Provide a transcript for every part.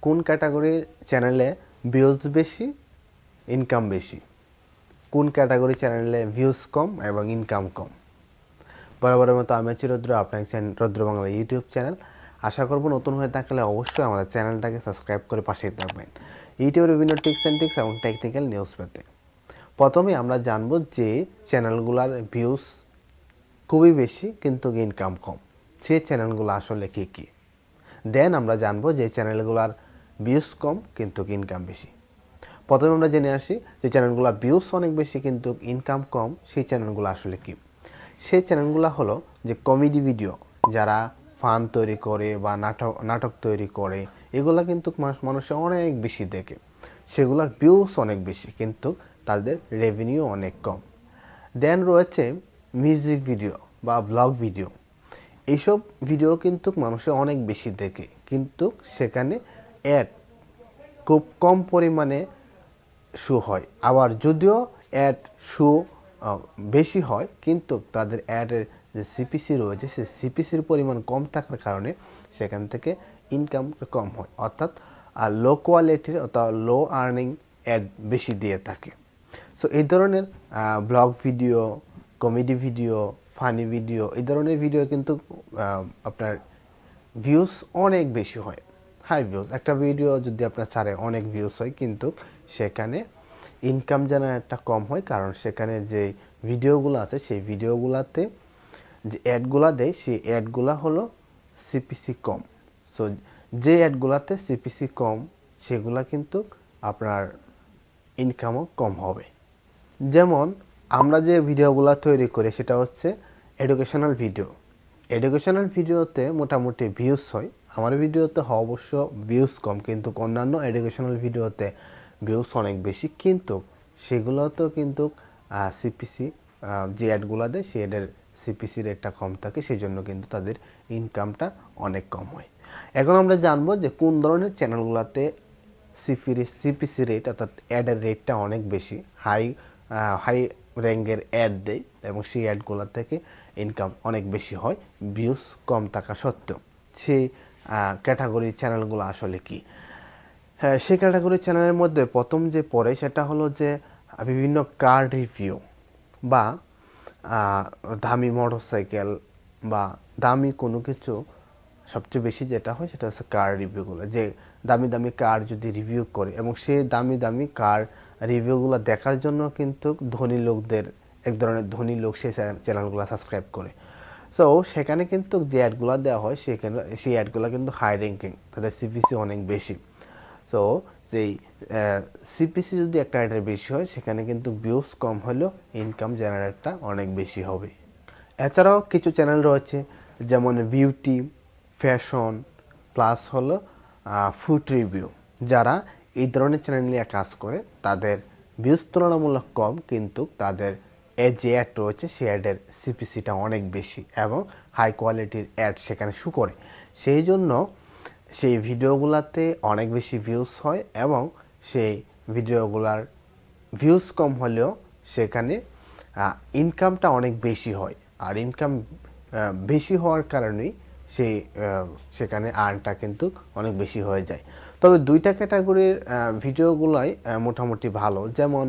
কোন ক্যাটাগরির চ্যানেলে ভিউজ বেশি, ইনকাম বেশি? কোন ক্যাটাগরি চ্যানেলে ভিউজ কম এবং ইনকাম কম? বরাবরের মতো আমি আছি রুদ্র, আপনার রুদ্র বাংলা ইউটিউব চ্যানেল। আশা করব নতুন হয়ে থাকলে অবশ্যই আমাদের চ্যানেলটাকে সাবস্ক্রাইব করে পাশেই থাকবেন ইউটিউবের বিভিন্ন টিপস অ্যান্ড ট্রিক্স এবং টেকনিক্যাল নিউজ পেতে। প্রথমে আমরা জানবো যে চ্যানেলগুলোর ভিউজ খুবই বেশি কিন্তু ইনকাম কম, সেই চ্যানেলগুলো আসলে কী কী। দেন আমরা জানবো যে চ্যানেলগুলোর ভিউজ কম কিন্তু ইনকাম বেশি। প্রথমে আমরা জেনে আসি যে চ্যানেলগুলো ভিউজ অনেক বেশি কিন্তু ইনকাম কম, সেই চ্যানেলগুলো আসলে কী। সেই চ্যানেলগুলো হলো যে কমেডি ভিডিও, যারা ফান তৈরি করে বা নাটক তৈরি করে, এগুলো কিন্তু মানুষে অনেক বেশি দেখে, সেগুলোর ভিউজ অনেক বেশি কিন্তু তাদের রেভিনিউ অনেক কম। দেন রয়েছে মিউজিক ভিডিও বা ব্লগ ভিডিও, এইসব ভিডিও কিন্তু মানুষে অনেক বেশি দেখে কিন্তু সেখানে অ্যাড খুব কম পরিমাণে শো হয়। আবার যদিও অ্যাড শো বেশি হয় কিন্তু তাদের অ্যাডের যে সিপিসি রয়েছে সেই সিপিসির পরিমাণ কম থাকার কারণে সেখান থেকে ইনকাম কম হয়, অর্থাৎ লো কোয়ালিটির অর্থাৎ লো আর্নিং অ্যাড বেশি দিয়ে থাকে। সো এই ধরনের blog video, comedy video, funny video, এই ধরনের ভিডিও কিন্তু আপনার ভিউজ অনেক বেশি হয়, হাই ভিউজ। একটা ভিডিও যদি আপনার ছাড়ে অনেক ভিউজ হয় কিন্তু সেখানে ইনকাম জেনারেটটা কম হয়, কারণ সেখানে যে ভিডিওগুলো আছে সেই ভিডিওগুলোতে যে অ্যাডগুলো দেয় সেই অ্যাডগুলো হলো সিপিসি কম। সো যে অ্যাডগুলোতে সিপিসি কম সেগুলো কিন্তু আপনার ইনকামও কম হবে। যেমন আমরা যে ভিডিওগুলো তৈরি করি সেটা হচ্ছে এডুকেশনাল ভিডিও। এডুকেশনাল ভিডিওতে মোটামুটি ভিউজ হয়, আমার ভিডিওতে অবশ্য ভিউজ কম কিন্তু অন্যান্য এডুকেশনাল ভিডিওতে ভিউজ অনেক বেশি, কিন্তু সেগুলোতেও কিন্তু সিপিসি যে অ্যাডগুলো দেয় সেই অ্যাডের সিপিসি রেটটা কম থাকে, সেই জন্য কিন্তু তাদের ইনকামটা অনেক কম হয়। এখন আমরা জানবো যে কোন ধরনের চ্যানেলগুলোতে সিপিসি রেট অর্থাৎ অ্যাডের রেটটা অনেক বেশি, হাই র্যাঙ্কের অ্যাড দেয় এবং সেই অ্যাডগুলো থেকে ইনকাম অনেক বেশি হয় ভিউজ কম থাকা সত্ত্বেও। সেই ক্যাটাগরির চ্যানেলগুলো আসলে কি? হ্যাঁ, সেই ক্যাটাগরির চ্যানেলের মধ্যে প্রথম যে পড়ে সেটা হলো যে বিভিন্ন কার রিভিউ বা দামি মোটরসাইকেল বা দামি কোনো কিছু, সবচেয়ে বেশি যেটা হয় সেটা হচ্ছে কার রিভিউগুলো। যে দামি দামি কার যদি রিভিউ করে এবং সেই দামি দামি কার রিভিউগুলো দেখার জন্য কিন্তু ধনী লোকদের, এক ধরনের ধনী লোক সেই চ্যানেলগুলো সাবস্ক্রাইব করে। সো সেখানে কিন্তু যে অ্যাডগুলো দেওয়া হয় সেখানে সেই অ্যাডগুলো কিন্তু হাই র্যাঙ্কিং, তাদের সিপিসি অনেক বেশি। সো যেই সিপিসি যদি একটা অ্যাডের বেশি হয় সেখানে কিন্তু ভিউজ কম হলেও ইনকাম জেনারেটটা অনেক বেশি হবে। এছাড়াও কিছু চ্যানেল রয়েছে যেমন বিউটি, ফ্যাশন প্লাস হলো ফুড রিভিউ। যারা এই ধরনের চ্যানেল নিয়ে কাজ করে তাদের ভিউজ তুলনামূলক কম কিন্তু তাদের যে অ্যাড রয়েছে সেই অ্যাডের সিপিসিটা অনেক বেশি এবং হাই কোয়ালিটির অ্যাড সেখানে শো করে, সেই জন্য সেই ভিডিওগুলোতে অনেক বেশি ভিউজ হয় এবং সেই ভিডিওগুলার ভিউজ কম হলেও সেখানে ইনকামটা অনেক বেশি হয়। আর ইনকাম বেশি হওয়ার কারণেই সেখানে আর্নটা কিন্তু অনেক বেশি হয়ে যায়। তবে দুইটা ক্যাটাগরির ভিডিওগুলোই মোটামুটি ভালো। যেমন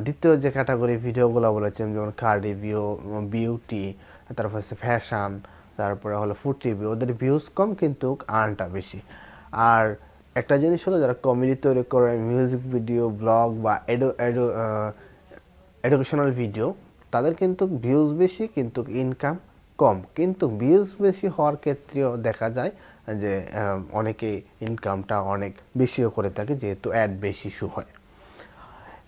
দ্বিতীয় যে ক্যাটাগরির ভিডিওগুলো বলেছেন যেমন কার রিভিউ, বিউটি, তারপর হচ্ছে ফ্যাশন, তারপরে হলো ফুড রিভিউ, ওদের ভিউজ কম কিন্তু আর্নটা বেশি। আর একটা জিনিস হলো যারা কমেডি তৈরি করে, মিউজিক ভিডিও, ব্লগ বা এডুকেশনাল ভিডিও, তাদের কিন্তু ভিউজ বেশি কিন্তু ইনকাম কম। কিন্তু ভিউজ বেশি হওয়ার ক্ষেত্রেও দেখা যায় যে অনেকে ইনকামটা অনেক বেশিও করে থাকে যেহেতু অ্যাড বেশি শো হয়।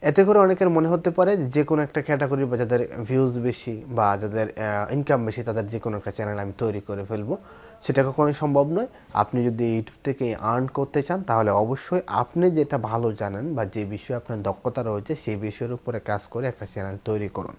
এতে করে অনেকের মনে হতে পারে যে কোনো একটা ক্যাটাগরি বা যাদের ভিউজ বেশি বা যাদের ইনকাম বেশি তাদের যে কোনো একটা চ্যানেল আমি তৈরি করে ফেলবো, সেটা কখনোই সম্ভব নয়। আপনি যদি ইউটিউব থেকে আর্ন করতে চান তাহলে অবশ্যই আপনি যেটা ভালো জানেন বা যে বিষয়ে আপনার দক্ষতা রয়েছে সেই বিষয়ের উপরে কাজ করে একটা চ্যানেল তৈরি করুন।